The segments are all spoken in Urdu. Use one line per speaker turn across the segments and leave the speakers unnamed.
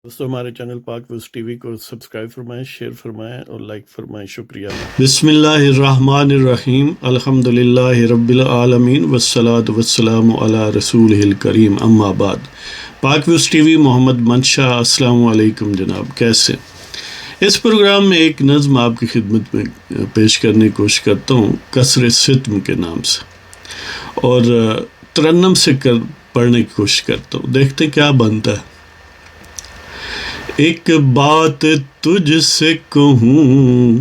دوستوں ہمارے چینل پاک ویوز ٹی وی کو سبسکرائب فرمائیں، شیئر فرمائیں اور لائک فرمائیں، شکریہ۔ بسم اللہ الرحمن الرحیم، الحمد للہ رب العالمین والصلاة والسلام علی رسول الکریم، اما بعد۔ پاک ویوز ٹی وی محمد منشا، السلام علیکم جناب، کیسے؟ اس پروگرام میں ایک نظم آپ کی خدمت میں پیش کرنے کی کوشش کرتا ہوں، قصر ستم کے نام سے، اور ترنم سے پڑھنے کی کوشش کرتا ہوں، دیکھتے کیا بنتا ہے۔ ایک بات تجھ سے کہوں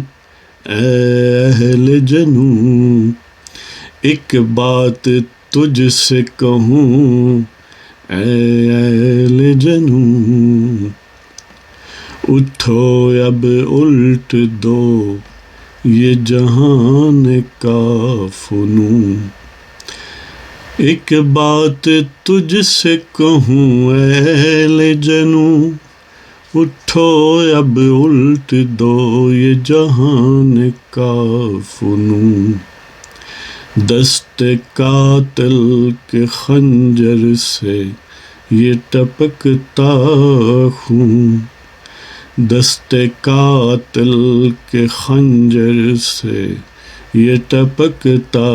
اے اہل جنوں، ایک بات تجھ سے کہوں اے اہل جنوں، اٹھو اب الٹ دو یہ جہان کا فنوں۔ ایک بات تجھ سے کہوں اے اہل جنوں، اٹھو اب الٹ دو یہ جہان کا فنوں۔ دست قاتل کے خنجر سے یہ ٹپکتا خون، دست قاتل کے خنجر سے یہ ٹپکتا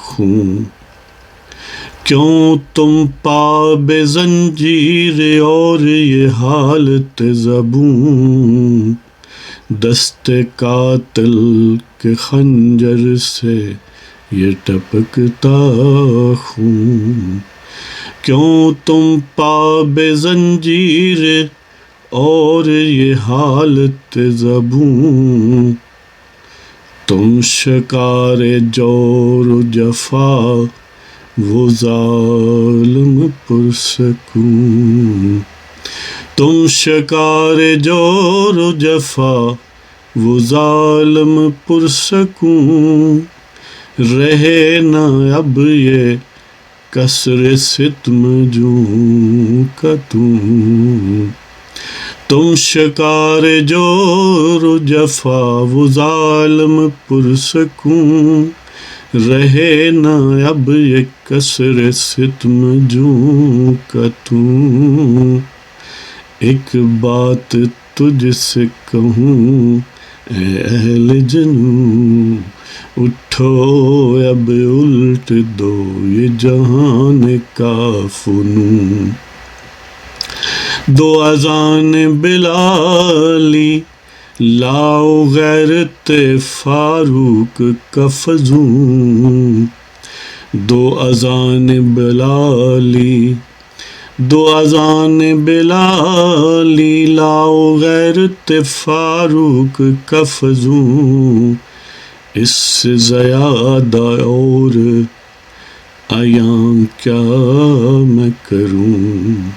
خون۔ کیوں تم پا بے زنجیر اور یہ حالت زبوں، دست قاتل کے خنجر سے یہ ٹپکتا خون۔ کیوں تم پا بے زنجیر اور یہ حالت زبوں، تم شکار جور و جفا وہ ظالم پرسکون۔ تم شکار جور و جفا وہ ظالم پرسکون، رہے نہ اب یہ قصر ستم جوں کا توں۔ تم شکار جور و جفا وہ ظالم پرسکون، رہے نہ اب یہ قصر ستم جوں کا توں۔ ایک بات تجھ سے کہوں اے اہل جنوں، اٹھو اب الٹ دو یہ جہان کا فنوں۔ دو اذان بلالی لاؤ غیرت فاروق کا فزوں۔ دو اذان بلالی، دو اذان بلالی لاؤ غیرت فاروق کا فزوں، اس سے زیادہ اور عیاں کیا میں کروں۔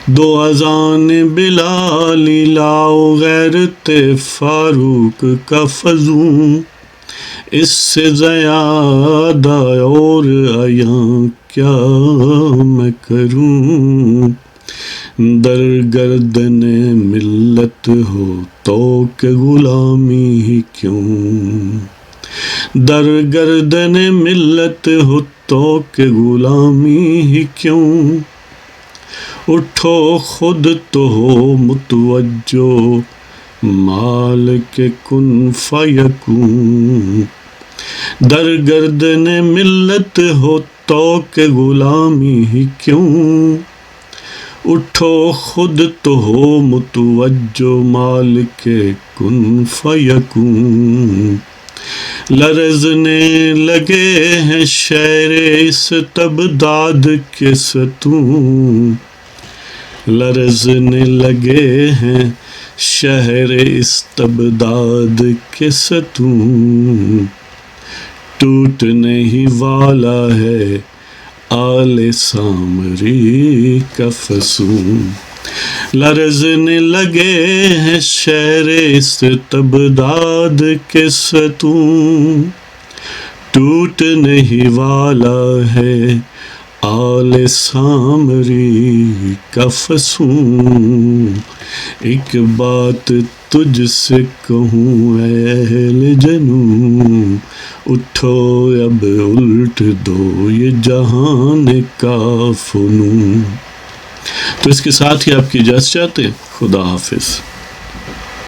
دو اذان بلالی لاؤ غیرت فاروق کا فزوں، اس سے زیادہ اور عیاں کیا میں کروں۔ در گردن ملت ہو تو کہ غلامی ہی کیوں، در گردن ملت ہو تو کہ غلامی ہی کیوں۔ اٹھو خود تو ہو متوجہ مال کے کن فیکون، در گردن ملت ہو تو کہ غلامی ہی کیوں۔ اٹھو خود تو ہو متوجہ مال کے کن فیکون۔ لرزنے لگے ہیں شیر استبداد کے ستون، لرزنے لگے ہیں شہر استبداد کے ستون۔ ٹوٹنے ہی والا ہے آل سامری کا فسون، لرزنے لگے ہیں شہر استبداد کے ستون۔ ٹوٹنے ہی والا ہے آل سامری کا فسون۔ ایک بات تجھ سے کہوں اے اہل جنوں، اٹھو اب الٹ دو یہ جہان کا فنوں۔ تو اس کے ساتھ ہی آپ کی اجازت چاہتے ہیں۔ خدا حافظ۔